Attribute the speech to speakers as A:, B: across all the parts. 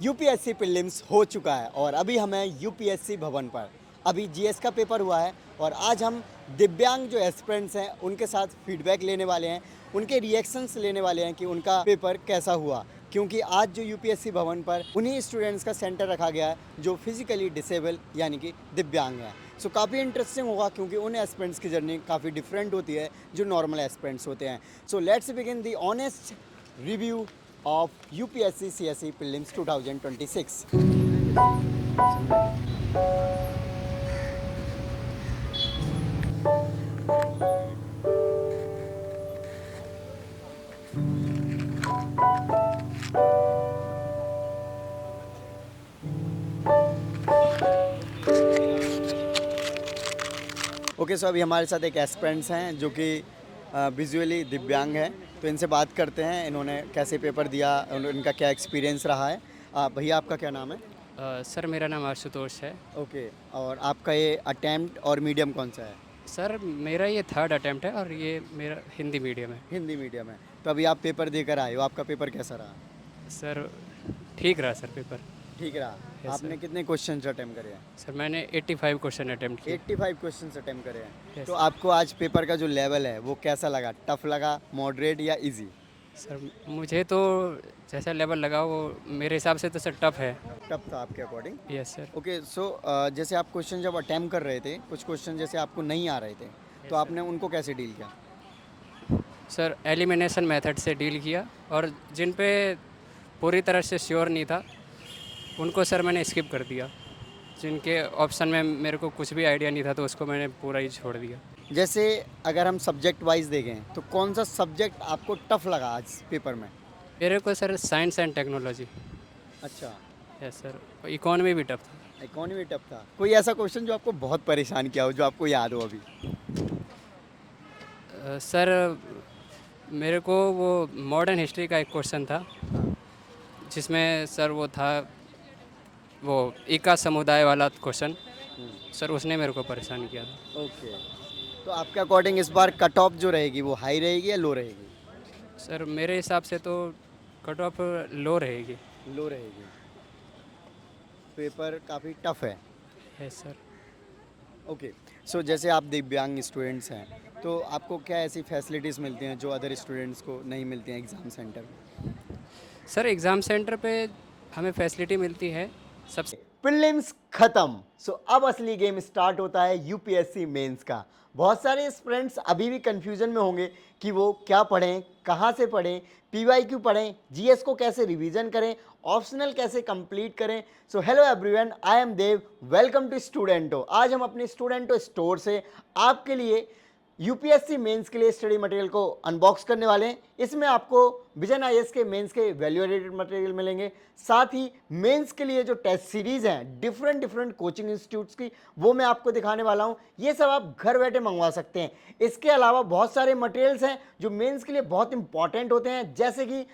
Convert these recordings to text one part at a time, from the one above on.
A: UPSC prelims हो चुका है और अभी हमें यूपीएससी भवन पर अभी जीएस का पेपर हुआ है और आज हम दिव्यांग जो एस्पिरेंट्स हैं उनके साथ फीडबैक लेने वाले हैं, उनके रिएक्शंस लेने वाले हैं कि उनका पेपर कैसा हुआ। क्योंकि आज जो यूपीएससी भवन पर उन्हीं स्टूडेंट्स का सेंटर रखा गया है जो फिजिकली डिसेबल यानी कि दिव्यांग हैं। सो काफ़ी इंटरेस्टिंग होगा क्योंकि उन एस्पिरेंट्स की जर्नी काफ़ी डिफरेंट होती है जो नॉर्मल एस्पिरेंट्स होते हैं। So let's begin the honest review of UPSC CSE Prelims 2026. Okay so अभी हमारे साथ एक एस्पिरेंट्स हैं जो कि विजुअली दिव्यांग हैं, तो इनसे बात करते हैं इन्होंने कैसे पेपर दिया, इनका क्या एक्सपीरियंस रहा है। भैया आपका क्या नाम है?
B: सर मेरा नाम आशुतोष है।
A: ओके, और आपका ये अटेम्प्ट और मीडियम कौन सा है?
B: सर मेरा ये थर्ड अटेम्प्ट है और ये मेरा हिंदी मीडियम है।
A: हिंदी मीडियम है। तो अभी आप पेपर देकर आए हो, आपका पेपर कैसा रहा?
B: सर ठीक रहा सर पेपर।
A: ठीक रहा।
B: Yes,
A: आपने
B: sir.
A: कितने क्वेश्चन अटेम्प्ट करे हैं?
B: सर मैंने 85 क्वेश्चन अटेम्प्ट किए।
A: 85 क्वेश्चन अटेम्प्ट करे हैं।
B: Yes,
A: तो
B: sir.
A: आपको आज पेपर का जो लेवल है वो कैसा लगा? टफ लगा, मॉडरेट या इजी?
B: सर मुझे तो जैसा लेवल लगा वो मेरे हिसाब से तो सर टफ है।
A: टफ था आपके according?
B: Yes sir.
A: Okay so जैसे आप क्वेश्चन जब अटेम्प्ट कर रहे थे, कुछ क्वेश्चन जैसे आपको नहीं आ रहे थे, तो
B: sir.
A: आपने उनको कैसे डील किया?
B: सर एलिमिनेशन मेथड से डील किया और जिन पे पूरी तरह से श्योर नहीं था उनको सर मैंने स्किप कर दिया। जिनके ऑप्शन में मेरे को कुछ भी आइडिया नहीं था तो उसको मैंने पूरा ही छोड़ दिया।
A: जैसे अगर हम सब्जेक्ट वाइज देखें तो कौन सा सब्जेक्ट आपको टफ लगा आज पेपर में?
B: मेरे को सर साइंस एंड टेक्नोलॉजी।
A: अच्छा,
B: यस सर। इकोनॉमी भी टफ था।
A: इकोनॉमी टफ था। कोई ऐसा क्वेश्चन जो आपको बहुत परेशान किया हो, जो आपको याद हो अभी?
B: सर मेरे को वो मॉडर्न हिस्ट्री का एक क्वेश्चन था जिसमें सर वो था वो इका समुदाय वाला क्वेश्चन। सर उसने मेरे को परेशान किया था।
A: ओके, तो आपके अकॉर्डिंग इस बार कट ऑफ जो रहेगी वो हाई रहेगी या लो रहेगी?
B: सर मेरे हिसाब से तो कट ऑफ लो रहेगी।
A: लो रहेगी। पेपर काफ़ी टफ है।
B: Yes sir.
A: ओके, सो जैसे आप दिव्यांग स्टूडेंट्स हैं तो आपको क्या ऐसी फैसिलिटीज़ मिलती हैं जो अदर स्टूडेंट्स को नहीं मिलती हैं एग्ज़ाम सेंटर में?
B: सर एग्ज़ाम सेंटर पे हमें फैसिलिटी मिलती है सबसे।
A: प्रीलिम्स खत्म। सो अब असली गेम स्टार्ट होता है यूपीएससी मेंस का। बहुत सारे स्टूडेंट्स अभी भी कंफ्यूजन में होंगे कि वो क्या पढ़ें, कहाँ से पढ़ें, पीवाईक्यू पढ़ें, जीएस को कैसे रिवीजन करें, ऑप्शनल कैसे कंप्लीट करें। So hello everyone, I am Dev, welcome to स्टूडेंटो। आज हम अपने स्टूडेंटो स्टोर से आपके लिए यूपीएससी मेंस के लिए स्टडी मटेरियल को अनबॉक्स करने वाले हैं। इसमें आपको विजन आईएएस के मेंस के वैल्यू एडेड मटेरियल मिलेंगे, साथ ही मेंस के लिए जो टेस्ट सीरीज हैं डिफरेंट कोचिंग इंस्टीट्यूट्स की, वो मैं आपको दिखाने वाला हूं। ये सब आप घर बैठे मंगवा सकते हैं। इसके अलावा बहुत सारे मटेरियल्स हैं जो मेंस के लिए बहुत इंपॉर्टेंट होते हैं, जैसे कि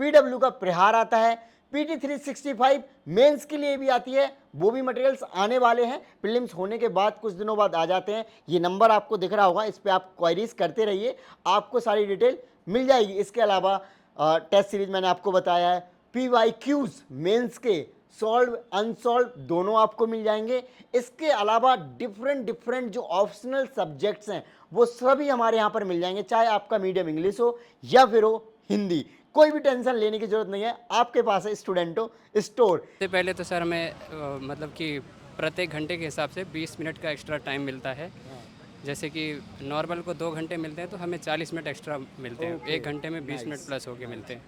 A: पीडब्ल्यू का प्रहार आता है, पीटी 365 मेंस के लिए भी आती है, वो भी मटेरियल्स आने वाले हैं। प्रीलिम्स होने के बाद कुछ दिनों बाद आ जाते हैं। ये नंबर आपको दिख रहा होगा, इस पर आप क्वेरीज करते रहिए, आपको सारी डिटेल मिल जाएगी। इसके अलावा टेस्ट सीरीज मैंने आपको बताया है, पीवाईक्यूज मेंस के सॉल्व अनसॉल्व दोनों आपको मिल जाएंगे। इसके अलावा डिफरेंट जो ऑप्शनल सब्जेक्ट्स हैं वो सभी हमारे यहाँ पर मिल जाएंगे, चाहे आपका मीडियम इंग्लिश हो या फिर हो हिंदी। कोई भी टेंशन लेने की जरूरत नहीं है, आपके पास है स्टूडेंटो स्टोर।
B: सबसे पहले तो सर हमें मतलब कि प्रत्येक घंटे के हिसाब से 20 मिनट का एक्स्ट्रा टाइम मिलता है। जैसे कि नॉर्मल को 2 घंटे मिलते हैं तो हमें 40 मिनट एक्स्ट्रा मिलते हैं।
A: ओके,
B: एक घंटे में 20 मिनट
A: नाइस,
B: प्लस होके मिलते हैं।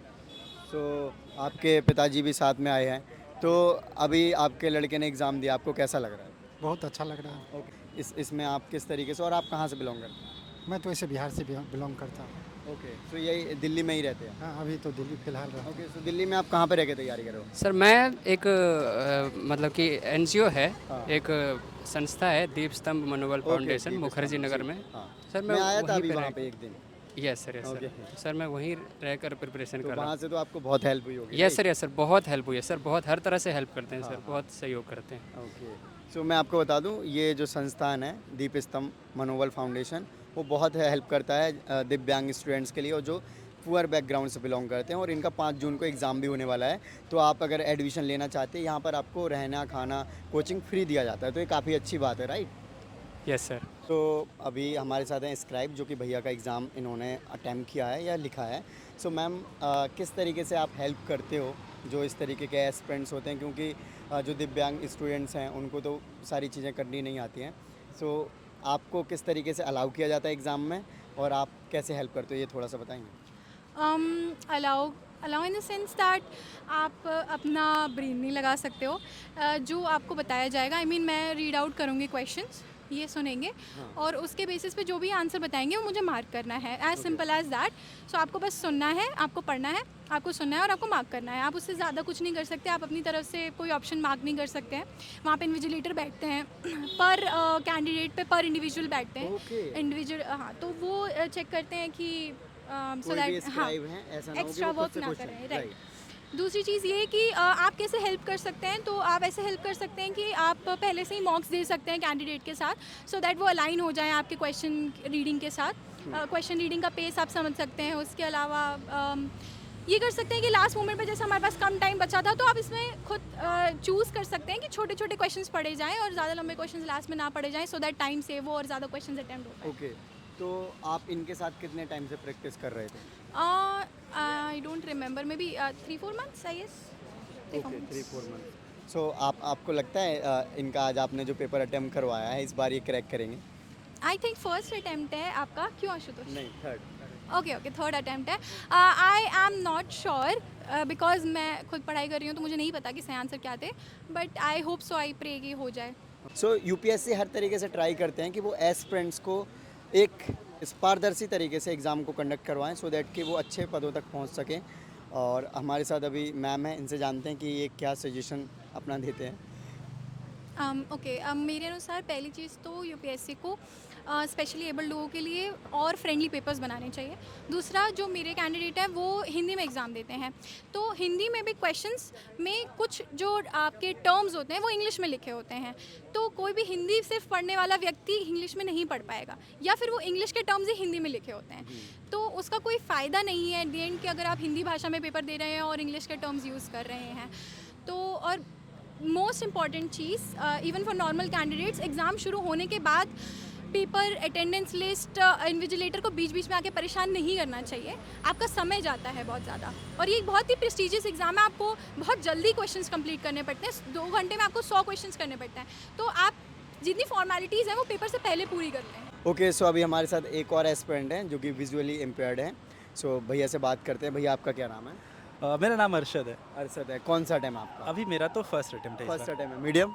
A: सो आपके पिताजी भी साथ में आए हैं, तो अभी आपके लड़के ने एग्ज़ाम दिया, आपको कैसा लग रहा है?
C: बहुत अच्छा लग रहा है।
A: ओके, इसमें आप किस तरीके से, और आप कहाँ से बिलोंग करते हैं?
C: मैं तो ऐसे बिहार से बिलोंग करता हूँ।
A: ओके, तो यही दिल्ली में ही रहते हैं?
C: हाँ, अभी तो दिल्ली फिलहाल रहा हूँ।
A: ओके, तो दिल्ली में आप कहाँ पे रह के तैयारी कर रहे हो?
B: सर मैं एक मतलब कि एनजीओ है,
A: हाँ।
B: एक संस्था है दीप स्तंभ मनोबल फाउंडेशन,
A: दीप
B: मुखर्जी
A: स्तंभ,
B: नगर
A: जी,
B: में।
A: हाँ।
B: सर
A: मैं आया था
B: वहीं
A: अभी
B: पे
A: वहाँ
B: रह-
A: पे एक दिन,
B: yes sir, yes
A: okay.
B: Sir. Sir मैं वहीं रहकर प्रिपरेशन
A: तो
B: कर रहा
A: वहाँ
B: हूँ।
A: से तो आपको बहुत हेल्प हुई होगी?
B: यस सर, यस सर, बहुत हेल्प हुई है सर, बहुत हर तरह से हेल्प करते हैं सर, बहुत सहयोग करते हैं।
A: ओके, सो मैं आपको बता दूं, ये जो संस्थान है दीप स्तंभ मनोबल फाउंडेशन, वो बहुत हेल्प करता है दिव्यांग स्टूडेंट्स के लिए, और जो पुअर बैकग्राउंड से बिलोंग करते हैं और इनका 5 जून को एग्ज़ाम भी होने वाला है। तो आप अगर एडमिशन लेना चाहते हैं यहाँ पर आपको रहना खाना कोचिंग फ्री दिया जाता है, तो ये काफ़ी अच्छी बात है, राइट?
B: Yes sir.
A: तो अभी हमारे साथ हैं स्क्राइब, जो कि भैया का एग्ज़ाम इन्होंने अटेम्प्ट किया है या लिखा है। सो मैम, किस तरीके से आप हेल्प करते हो जो इस तरीके के एस्पिरेंट्स होते हैं, क्योंकि जो दिव्यांग स्टूडेंट्स हैं उनको तो सारी चीज़ें करनी नहीं आती हैं। सो आपको किस तरीके से अलाउ किया जाता है एग्ज़ाम में और आप कैसे हेल्प करते हो, ये थोड़ा सा बताएंगे?
D: Allow in the sense that आप अपना ब्रेन नहीं लगा सकते हो। जो आपको बताया जाएगा, मैं रीड आउट करूँगी क्वेश्चंस, ये सुनेंगे और उसके बेसिस पे जो भी आंसर बताएंगे वो मुझे मार्क करना है, एज सिंपल एज दैट। सो आपको बस सुनना है, आपको पढ़ना है, आपको सुनना है और आपको मार्क करना है। आप उससे ज़्यादा कुछ नहीं कर सकते, आप अपनी तरफ से कोई ऑप्शन मार्क नहीं कर सकते हैं। वहाँ पे इन्विजिलेटर बैठते हैं पर कैंडिडेट पे पर इंडिविजुअल बैठते हैं इंडिविजुअल। हाँ, तो वो चेक करते हैं कि सो दैट हाँ एक्स्ट्रा वर्क ना करें, राइट। दूसरी चीज़ ये कि आप कैसे हेल्प कर सकते हैं, तो आप ऐसे हेल्प कर सकते हैं कि आप पहले से ही मॉक्स दे सकते हैं कैंडिडेट के साथ, सो दैट वो अलाइन हो जाए आपके क्वेश्चन रीडिंग के साथ। क्वेश्चन रीडिंग का पेस आप समझ सकते हैं। उसके अलावा ये कर सकते हैं कि लास्ट मोमेंट पे जैसे हमारे पास कम टाइम बचा था, तो आप इसमें खुद चूज़ कर सकते हैं कि छोटे छोटे क्वेश्चंस पढ़े जाएँ और ज़्यादा लंबे क्वेश्चंस लास्ट में ना पढ़े जाएँ, सो दैट टाइम सेव हो और ज़्यादा क्वेश्चंस अटेम्प्ट हो पाए।
A: ओके, तो आप इनके साथ कितने टाइम से प्रैक्टिस कर रहे थे?
D: I don't remember, may be 3-4 months I guess.
A: Okay, 3-4 month. So आपको लगता है इनका आज आपने जो पेपर अटेम्प्ट करवाया है इस बार ये क्रैक करेंगे?
D: आई थिंक फर्स्ट अटेम्प्ट है आपका, क्यों आशुतोष?
A: नहीं, थर्ड।
D: ओके, थर्ड अटेम्प्ट है। I am not sure because मैं खुद पढ़ाई कर रही हूँ, तो मुझे नहीं पता कि सही आंसर क्या थे, but I hope so, I pray कि हो जाए।
A: सो यूपीएससी हर तरीके से ट्राई करते हैं कि वो एस्पिरेंट्स को एक इस पारदर्शी तरीके से एग्ज़ाम को कंडक्ट करवाएं, सो दैट कि वो अच्छे पदों तक पहुंच सकें। और हमारे साथ अभी मैम हैं, इनसे जानते हैं कि ये क्या सजेशन अपना देते हैं।
D: मेरे अनुसार पहली चीज़ तो यूपीएससी को स्पेशली एबल्ड लोगों के लिए और फ्रेंडली पेपर्स बनाने चाहिए। दूसरा, जो मेरे कैंडिडेट हैं वो हिंदी में एग्ज़ाम देते हैं, तो हिंदी में भी क्वेश्चंस में कुछ जो आपके टर्म्स होते हैं वो इंग्लिश में लिखे होते हैं, तो कोई भी हिंदी सिर्फ पढ़ने वाला व्यक्ति इंग्लिश में नहीं पढ़ पाएगा, या फिर वो इंग्लिश के टर्म्स ही हिंदी में लिखे होते हैं, तो उसका कोई फ़ायदा नहीं है एट द एंड कि अगर आप हिंदी भाषा में पेपर दे रहे हैं और इंग्लिश के टर्म्स यूज़ कर रहे हैं। तो और most important cheese, even for normal candidates, exam शुरू होने के बाद पेपर, अटेंडेंस लिस्ट, इन्विजिलेटर को बीच बीच में आके परेशान नहीं करना चाहिए। आपका समय जाता है बहुत ज़्यादा, और ये एक बहुत ही प्रेस्टिजियस एग्ज़ाम है, आपको बहुत जल्दी क्वेश्चंस कंप्लीट करने पड़ते हैं। 2 घंटे में आपको 100 क्वेश्चंस करने पड़ते हैं, तो आप जितनी फॉर्मेलिटीज़ हैं वो पेपर से पहले पूरी कर लें।
A: ओके, सो अभी हमारे साथ एक और एस्पिरेंट हैं जो कि विजुअली इम्पेयर्ड हैं। सो भैया से बात करते हैं। भैया, आपका क्या नाम है?
E: मेरा नाम अरशद है।
A: अरशद है। कौन सा टाइम आपका?
E: अभी मेरा तो फर्स्ट अटेम्प्ट है इस
A: फर्स्ट
E: बार।
A: टाइम है। मीडियम?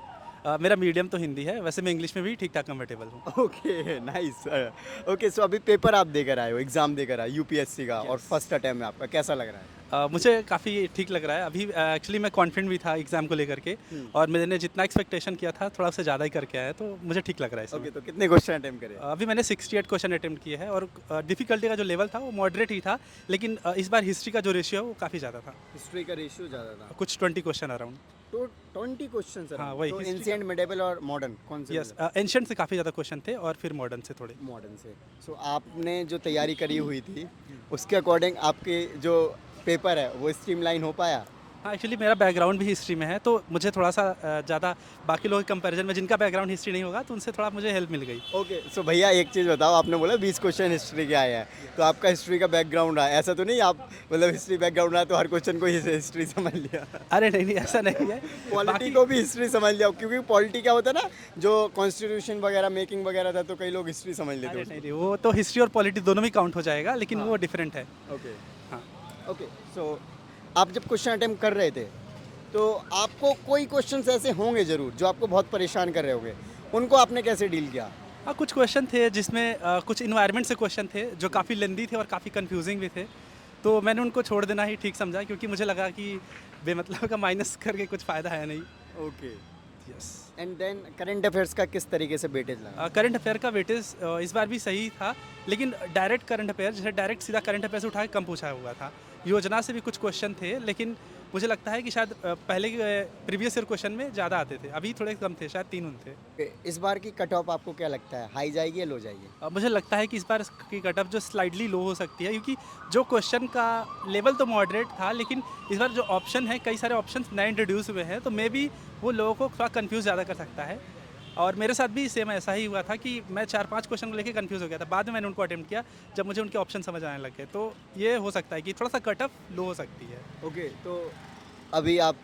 E: मेरा मीडियम तो हिंदी है, वैसे मैं इंग्लिश में भी ठीक ठाक कंफर्टेबल हूँ।
A: Okay, nice. ओके, सो अभी पेपर आप देकर आए हो, एग्ज़ाम देकर आए यूपीएससी का, और फर्स्ट अटेम्प्ट में आपका कैसा लग रहा है?
E: मुझे काफ़ी ठीक लग रहा है। अभी एक्चुअली मैं कॉन्फिडेंट भी था एग्ज़ाम को लेकर के, और मैंने जितना एक्सपेक्टेशन किया था थोड़ा सा ज़्यादा ही करके आया, तो मुझे ठीक लग रहा है इसमें।
A: ओके, तो कितने क्वेश्चन अटेम्प्ट करे?
E: अभी मैंने 68 क्वेश्चन अटेम्प्ट किए हैं, और डिफ़िकल्टी का जो लेवल था वो मॉडरेट ही था, लेकिन इस बार हिस्ट्री का जो रेशियो है वो काफ़ी ज़्यादा था।
A: हिस्ट्री का रेशियो ज़्यादा था,
E: कुछ 20 क्वेश्चन अराउंड।
A: तो 20 क्वेश्चन सर?
E: हाँ, वही,
A: तो
E: history
A: एंशिएंट, मिडेवल और मॉडर्न कौन से?
E: यस, एंशिएंट से काफ़ी ज़्यादा क्वेश्चन थे और फिर मॉडर्न से थोड़े।
A: मॉडर्न से। सो आपने जो तैयारी करी हुई थी उसके अकॉर्डिंग आपके जो पेपर है वो स्ट्रीमलाइन हो पाया?
E: हाँ, एक्चुअली मेरा बैकग्राउंड भी हिस्ट्री में है, तो मुझे थोड़ा सा ज़्यादा बाकी लोगों के कंपैरिजन में, जिनका बैकग्राउंड हिस्ट्री नहीं होगा, तो उनसे थोड़ा मुझे हेल्प मिल गई।
A: ओके, सो भैया एक चीज़ बताओ, आपने बोला 20 क्वेश्चन हिस्ट्री के आए हैं, तो आपका हिस्ट्री का बैकग्राउंड है, ऐसा तो नहीं आप मतलब हिस्ट्री बैकग्राउंड है तो हर क्वेश्चन को हिस्ट्री समझ लिया?
E: अरे नहीं, ऐसा नहीं है।
A: पॉलिटी को भी हिस्ट्री समझ लिया, क्योंकि पॉलिटी क्या होता है ना, जो कॉन्स्टिट्यूशन वगैरह मेकिंग वगैरह था, तो कई लोग हिस्ट्री समझ लेते
E: अरे
A: हैं।
E: नहीं, वो तो हिस्ट्री और पॉलिटी दोनों में काउंट हो जाएगा, लेकिन वो डिफरेंट है।
A: ओके,
E: हाँ।
A: ओके, सो आप जब क्वेश्चन अटेम्प्ट कर रहे थे तो आपको कोई क्वेश्चंस ऐसे होंगे ज़रूर जो आपको बहुत परेशान कर रहे होंगे, उनको आपने कैसे डील किया?
E: हाँ, कुछ क्वेश्चन थे जिसमें कुछ इन्वायरमेंट से क्वेश्चन थे जो काफ़ी लेंदी थे और काफ़ी कंफ्यूजिंग भी थे, तो मैंने उनको छोड़ देना ही ठीक समझा, क्योंकि मुझे लगा कि बेमतलब का माइनस करके कुछ फ़ायदा है नहीं।
A: Okay,
E: yes.
A: And then current affairs का किस तरीके से वेटेज लगा?
E: करंट अफेयर का वेटेज इस बार भी सही था, लेकिन डायरेक्ट करंट अफेयर, जैसे डायरेक्ट सीधा करंट अफेयर से उठा के कम पूछा हुआ था। योजना से भी कुछ क्वेश्चन थे, लेकिन मुझे लगता है कि शायद पहले के प्रीवियस ईयर क्वेश्चन में ज़्यादा आते थे, अभी थोड़े कम थे, शायद 3 थे।
A: इस बार की कट ऑफ आपको क्या लगता है, हाई जाएगी या लो जाएगी?
E: मुझे लगता है कि इस बार की कट ऑफ जो स्लाइडली लो हो सकती है, क्योंकि जो क्वेश्चन का लेवल तो मॉडरेट था, लेकिन इस बार जो ऑप्शन है, कई सारे ऑप्शन नए इंट्रोड्यूस हुए हैं, तो मे बी वो लोगों को थोड़ा कंफ्यूज ज़्यादा कर सकता है। और मेरे साथ भी सेम ऐसा ही हुआ था कि मैं 4-5 क्वेश्चन को लेकर कंफ्यूज हो गया था, बाद में मैंने उनको अटेम्प्ट किया जब मुझे उनके ऑप्शन समझ आने लग गए। तो ये हो सकता है कि थोड़ा सा कट ऑफ लो हो सकती है।
A: ओके, तो अभी आप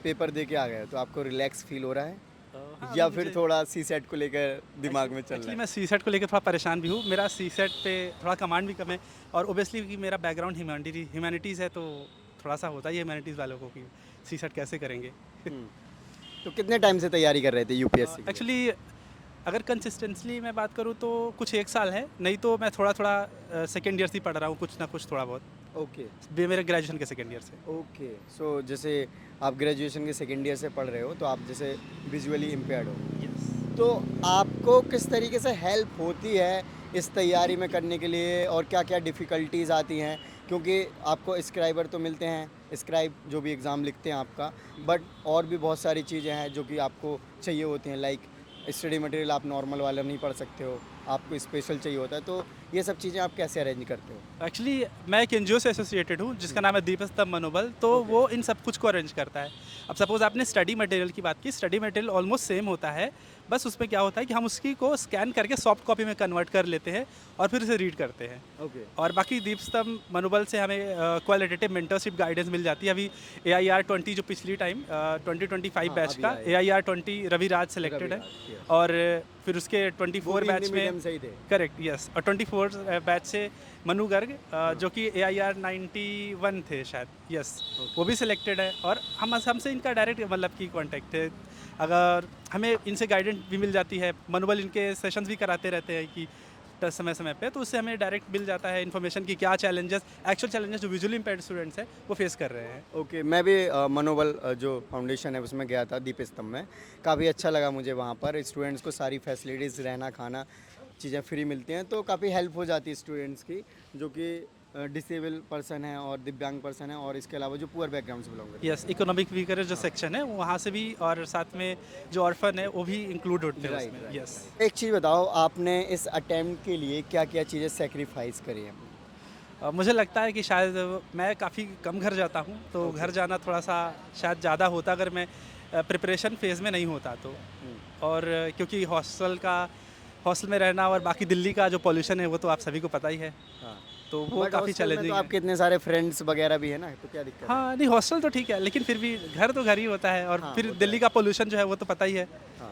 A: पेपर दे के आ गए तो आपको रिलैक्स फील हो रहा है
E: हाँ,
A: या
E: अभी
A: फिर
E: मुझे-
A: थोड़ा सी सेट को लेकर दिमाग में चल रहा
E: एक्चुअली
A: है?
E: मैं सी सेट को लेकर थोड़ा परेशान भी हूँ। मेरा सी सेट पे थोड़ा कमांड भी कम है, और ओबियसली कि मेरा बैकग्राउंड ह्यूमैनिटीज़ है, तो थोड़ा सा होता ही है ह्यूमैनिटीज़ वालों को कि सी सेट कैसे करेंगे।
A: हम्म, तो कितने टाइम से तैयारी कर रहे थे यूपीएससी की?
E: एक्चुअली अगर कंसिस्टेंसली मैं बात करूँ तो कुछ 1 साल है, नहीं तो मैं थोड़ा थोड़ा सेकेंड ईयर से ही पढ़ रहा हूँ, कुछ ना कुछ थोड़ा बहुत,
A: ओके
E: मेरे ग्रेजुएशन के सेकेंड ईयर से।
A: ओके, सो जैसे आप ग्रेजुएशन के सेकेंड ईयर से पढ़ रहे हो तो आप जैसे विजुअली इम्पेयर्ड हो, तो आपको किस तरीके से हेल्प होती है इस तैयारी में करने के लिए, और क्या क्या डिफ़िकल्टीज़ आती हैं? क्योंकि आपको स्क्राइबर तो मिलते हैं, स्क्राइब जो भी एग्ज़ाम लिखते हैं आपका, बट और भी बहुत सारी चीज़ें हैं जो कि आपको चाहिए होती हैं, लाइक स्टडी मटेरियल आप नॉर्मल वाला नहीं पढ़ सकते हो, आपको स्पेशल चाहिए होता है, तो ये सब चीज़ें आप कैसे अरेंज करते हो?
E: एक्चुअली मैं एक एनजीओ से एसोसिएटेड हूँ जिसका नाम है दीपस्तंभ मनोबल, तो वो इन सब कुछ को अरेंज करता है। अब सपोज आपने स्टडी मटेरियल की बात की, स्टडी मटेरियल ऑलमोस्ट सेम होता है, बस उसमें क्या होता है कि हम उसकी को स्कैन करके सॉफ्ट कॉपी में कन्वर्ट कर लेते हैं और फिर उसे रीड करते हैं।
A: ओके,
E: और बाकी दीपस्तंभ मनोबल से हमें क्वालिटेटिव मेंटरशिप गाइडेंस मिल जाती है। अभी AIR 20 जो पिछली टाइम 2025
A: हाँ,
E: बैच
A: अभी
E: का
A: आई।
E: AIR 20 रविराज सेलेक्टेड है,
A: रविराज, yes।
E: और फिर उसके
A: वो
E: 24
A: भी
E: बैच
A: हिंदी
E: में
A: मीडियम से ही थे।
E: करेक्ट यस, और 24 बैच से मनु गर्ग जो कि AIR 91 थे शायद, यस वो भी सिलेक्टेड है। और हमसे इनका डायरेक्ट मतलब की कांटेक्ट है, अगर हमें इनसे गाइडेंस भी मिल जाती है, मनोबल इनके सेशंस भी कराते रहते हैं कि समय समय पे, तो उससे हमें डायरेक्ट मिल जाता है इन्फॉर्मेशन की क्या चैलेंजेस, एक्चुअल चैलेंजेस जो विजुअली इम्पेयर्ड स्टूडेंट्स हैं वो फेस कर रहे हैं।
A: ओके, मैं भी मनोबल जो फाउंडेशन है उसमें गया था दीप स्तंभ में, काफ़ी अच्छा लगा मुझे। वहाँ पर स्टूडेंट्स को सारी फैसिलिटीज़, रहना खाना चीज़ें फ्री मिलती हैं, तो काफ़ी हेल्प हो जाती है स्टूडेंट्स की जो कि डिसेबल पर्सन है और दिव्यांग पर्सन है, और इसके अलावा जो पुअर बैकग्राउंड से बिलोंग करते हैं।
E: यस, इकोनॉमिक वीकर जो सेक्शन है वहाँ से भी, और साथ में जो ऑर्फन है वो भी इंक्लूड होते हैं
A: Right,
E: उसमें।
A: right.
E: यस
A: एक चीज़ बताओ, आपने इस अटेम्प्ट के लिए क्या क्या चीज़ें सेक्रीफाइस करी हैं?
E: मुझे लगता है कि शायद मैं काफ़ी कम घर जाता हूँ, तो घर जाना थोड़ा सा शायद ज़्यादा होता अगर मैं प्रिपरेशन फेज़ में नहीं होता तो। और क्योंकि हॉस्टल में रहना और बाकी दिल्ली का जो पॉल्यूशन है वो तो आप सभी को पता ही है,
A: हाँ,
E: तो वो
A: बट
E: काफ़ी
A: हॉस्टल में
E: चैलेंजिंग
A: तो
E: है।
A: आपके इतने सारे फ्रेंड्स वगैरह भी है ना, तो क्या दिक्कत है?
E: हाँ नहीं, हॉस्टल तो ठीक है, लेकिन फिर भी घर तो घर ही होता है, और
A: हाँ,
E: फिर
A: वो तो
E: दिल्ली का पोल्यूशन जो है वो तो पता ही है।
A: हाँ,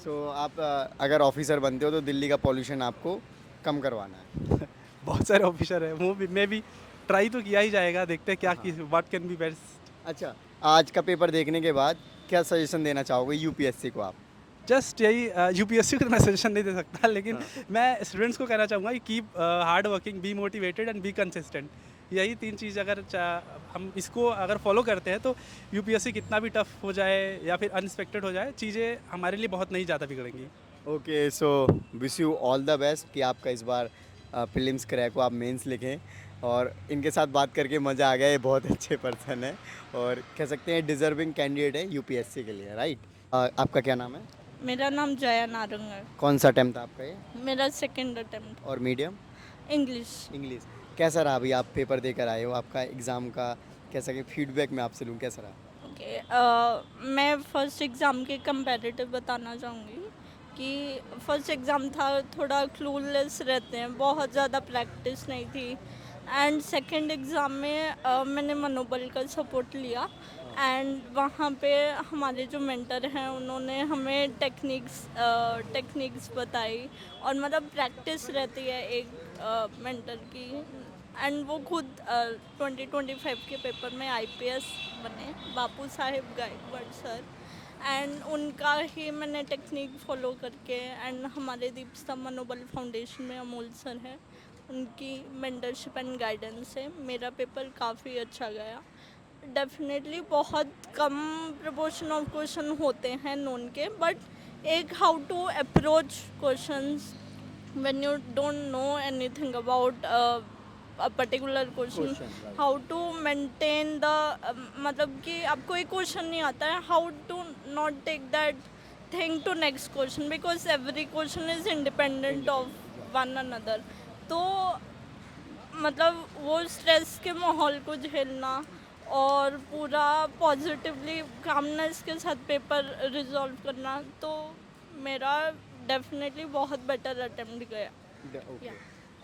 A: सो आप अगर ऑफिसर बनते हो तो दिल्ली का पॉल्यूशन आपको कम करवाना है।
E: बहुत सारे ऑफिसर है, वो भी मैं भी ट्राई तो किया ही जाएगा, देखते हैं क्या
A: हाँ।
E: की व्हाट कैन बी बेस्ट।
A: अच्छा, आज का पेपर देखने के बाद क्या सजेशन देना चाहोगे यूपीएससी को आप?
E: जस्ट यही यूपीएससी को तो मैं सजेशन नहीं दे सकता, लेकिन
A: हाँ।
E: मैं स्टूडेंट्स को कहना चाहूँगा कि keep hard working, be motivated and be consistent. यही 3 चीज़ अगर हम इसको अगर फॉलो करते हैं तो यूपीएससी कितना भी टफ हो जाए या फिर अनएक्सपेक्टेड हो जाए, चीज़ें हमारे लिए बहुत नहीं ज़्यादा बिगड़ेंगी।
A: Okay, so wish you all the best कि आपका इस बार प्रीलिम्स क्रैक हो, आप मेंस लिखें। और इनके साथ बात करके मज़ा आ गया, ये बहुत अच्छे पर्सन है और कह सकते हैं डिज़र्विंग कैंडिडेट है यूपीएससी के लिए, राइट? आपका क्या नाम है?
F: मेरा नाम जया नारंग है।
A: कौन सा अटेम्प्ट था आपका ये?
F: मेरा सेकंड अटेम्प्ट
A: और मीडियम?
F: इंग्लिश।
A: इंग्लिश। कैसा रहा? अभी आप पेपर देकर आए हो, आपका एग्ज़ाम का कैसा कि फीडबैक मैं आपसे लूँ, कैसा रहा?
F: ओके, मैं फर्स्ट एग्ज़ाम के कंपैरेटिव बताना चाहूँगी कि फर्स्ट एग्ज़ाम था, थोड़ा क्लूलेस रहते हैं, बहुत ज़्यादा प्रैक्टिस नहीं थी। एंड सेकंड एग्ज़ाम में मैंने मनोबल का सपोर्ट लिया, एंड वहाँ पे हमारे जो मेंटर हैं उन्होंने हमें टेक्निक्स बताई, और मतलब प्रैक्टिस रहती है एक मेंटर की। एंड वो खुद 2025 के पेपर में IPS बने, बापू साहेब गायकवाड़ सर। एंड उनका ही मैंने टेक्निक फॉलो करके, एंड हमारे दीपस्तंभ मनोबल फाउंडेशन में अमोल सर है, उनकी मेंटरशिप एंड गाइडेंस से मेरा पेपर काफ़ी अच्छा गया। डेफिनेटली बहुत कम प्रपोर्शन ऑफ क्वेश्चन होते हैं नोन के, बट एक how to approach questions when you don't know anything about particular question,
A: Question, right.
F: How to maintain the, मतलब कि आपको एक क्वेश्चन नहीं आता है, how to not take that thing to next question, because every question is independent of one another. तो मतलब वो स्ट्रेस के माहौल को झेलना और पूरा पॉजिटिवली कामनेस के साथ पेपर रिजॉल्व करना, तो मेरा डेफिनेटली बहुत बेटर अटेम्प्ट गया।
A: Okay,
F: Yeah.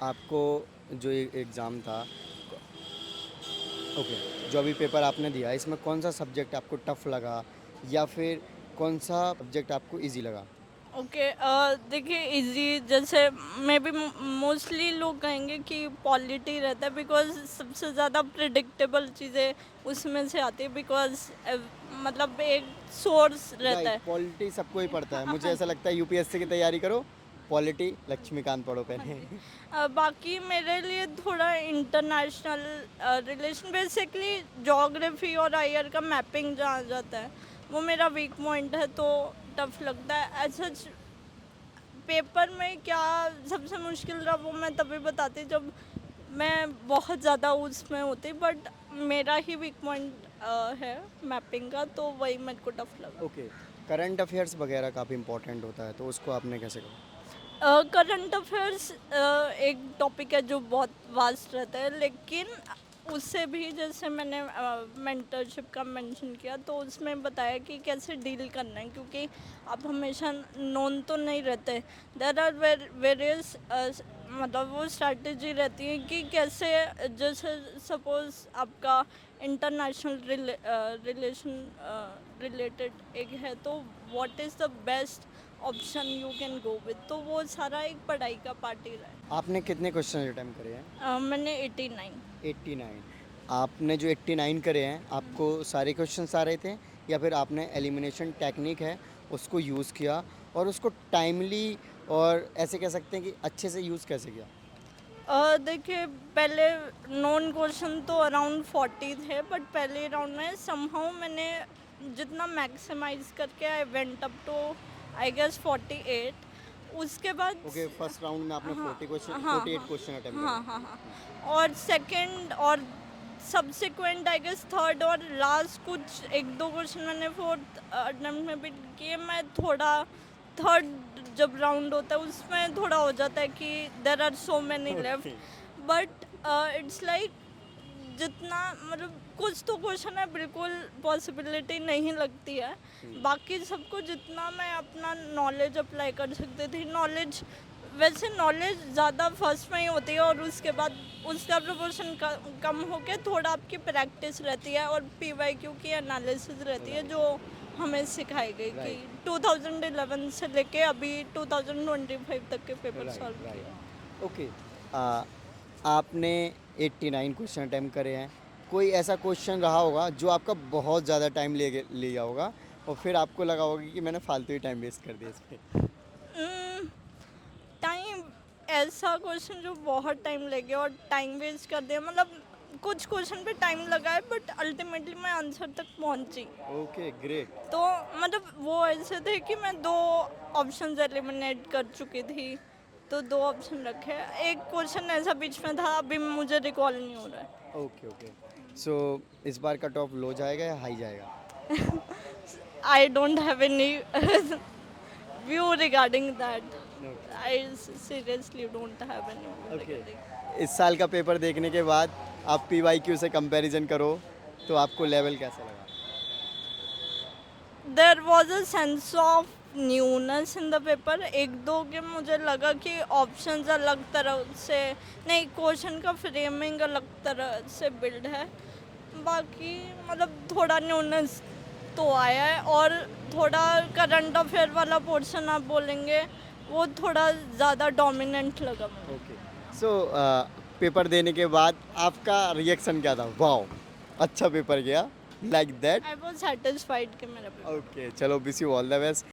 A: आपको जो एग्ज़ाम था, ओके, जो अभी पेपर आपने दिया इसमें कौन सा सब्जेक्ट आपको टफ लगा या फिर कौन सा सब्जेक्ट आपको इजी लगा?
F: ओके, देखिए इजी, जैसे मे बी मोस्टली लोग कहेंगे कि पॉलिटी रहता है, बिकॉज सबसे ज़्यादा प्रिडिक्टेबल चीज़ें उसमें से आती है, बिकॉज मतलब एक सोर्स रहता है।
A: पॉलिटी सबको ही पढ़ता है, मुझे ऐसा लगता है यूपीएससी की तैयारी करो, पॉलिटी लक्ष्मीकांत पढ़ो पहले।
F: बाकी मेरे लिए थोड़ा इंटरनेशनल रिलेशन, बेसिकली ज्योग्राफी और आईआर का मैपिंग जहाँ जाता है वो मेरा वीक पॉइंट है, तो टफ लगता है। ऐसा पेपर में क्या सबसे मुश्किल रहा वो मैं तभी बताती जब मैं बहुत ज़्यादा उसमें होती, बट मेरा ही वीक पॉइंट है मैपिंग का, तो वही मेरे को टफ लगा।
A: ओके, करंट अफेयर्स वगैरह काफ़ी इंपॉर्टेंट होता है, तो उसको आपने कैसे करा?
F: करंट अफेयर्स एक टॉपिक है जो बहुत वास्ट रहता है, लेकिन उससे भी जैसे मैंने मेंटरशिप का मेंशन किया, तो उसमें बताया कि कैसे डील करना है, क्योंकि आप हमेशा नोन तो नहीं रहते। देर आर वेरियस, मतलब वो स्ट्रैटेजी रहती है कि कैसे, जैसे सपोज आपका इंटरनेशनल रिलेशन रिलेटेड एक है, तो what is the best option you can go with, तो वो सारा एक पढ़ाई का पार्ट ही रहा है।
A: आपने कितने क्वेश्चन अटेम्प्ट करे हैं?
F: मैंने 89।
A: 89। आपने जो 89 करे हैं, आपको सारे क्वेश्चंस आ रहे थे या फिर आपने एलिमिनेशन टेक्निक है उसको यूज़ किया और उसको टाइमली और ऐसे कह सकते हैं कि अच्छे से यूज़ कैसे किया?
F: देखिए पहले नॉन क्वेश्चन तो अराउंड 40 थे, बट पहले राउंड में समहाउ मैंने जितना मैक्सिमाइज करके I went up to I guess 48। उसके बाद
A: ओके, फर्स्ट राउंड में आपने 40 क्वेश्चन,
F: हाँ,
A: 48 क्वेश्चन अटेम्प्ट
F: हाँ
A: करे।
F: हाँ हाँ, और सेकंड और सब्सिक्वेंट आई गेस थर्ड और लास्ट कुछ एक दो क्वेश्चन मैंने फोर्थ अटेम्प्ट में भी किए। मैं थोड़ा थर्ड जब राउंड होता है उसमें थोड़ा हो जाता है कि there are so many left, but it's like जितना मतलब कुछ तो क्वेश्चन है बिल्कुल पॉसिबिलिटी नहीं लगती है, बाकी सबको जितना मैं अपना नॉलेज अप्लाई कर सकती थी, नॉलेज वैसे नॉलेज ज़्यादा फर्स्ट में ही होती है और उसके बाद उसका प्रोपोर्शन कम होके थोड़ा आपकी प्रैक्टिस रहती है और पीवाईक्यू की एनालिसिस रहती है जो हमें सिखाई गई कि 2011 से लेके अभी 2025 तक के पेपर सॉल्व किए।
A: ओके, आपने 89 क्वेश्चन अटेम्प्ट करे हैं, कोई ऐसा क्वेश्चन रहा होगा जो आपका बहुत ज़्यादा टाइम ले लिया होगा और फिर आपको लगा होगा कि मैंने फालतू ही टाइम वेस्ट कर दिया इस पर?
F: टाइम, ऐसा क्वेश्चन जो बहुत टाइम लगे और टाइम वेस्ट कर दिया, मतलब कुछ क्वेश्चन पे टाइम लगा है बट अल्टीमेटली मैं आंसर तक पहुंची।
A: Okay, great.
F: तो मतलब वो ऐसे थे कि मैं 2 ऑप्शंस एलिमिनेट कर चुकी थी, तो 2 ऑप्शन रखे। एक क्वेश्चन ऐसा बीच में था, अभी मुझे रिकॉल नहीं हो रहा है।
A: ओके ओके, सो इस बार कट ऑफ लो जाएगा या हाई जाएगा?
F: I don't have any view regarding that, I seriously don't have any view regarding.
A: इस साल का पेपर देखने के बाद आप पीवाईक्यू से कंपैरिजन करो तो आपको लेवल कैसा लगा?
F: There was a sense of newness in the paper. एक दो के मुझे लगा कि ऑप्शंस अलग तरह से नहीं, क्वेश्चन का फ्रेमिंग अलग तरह से बिल्ड है, बाकी मतलब थोड़ा न्यूनेस तो आया है। और थोड़ा करंट अफेयर वाला पोर्शन आप बोलेंगे वो थोड़ा ज़्यादा डोमिनेंट लगा मुझे।
A: ओके, सो पेपर देने के बाद आपका रिएक्शन क्या था? वाओ, अच्छा पेपर गया, like that?
F: I was satisfied कि मेरा पेपर।
A: ओके, चलो wish you all the best.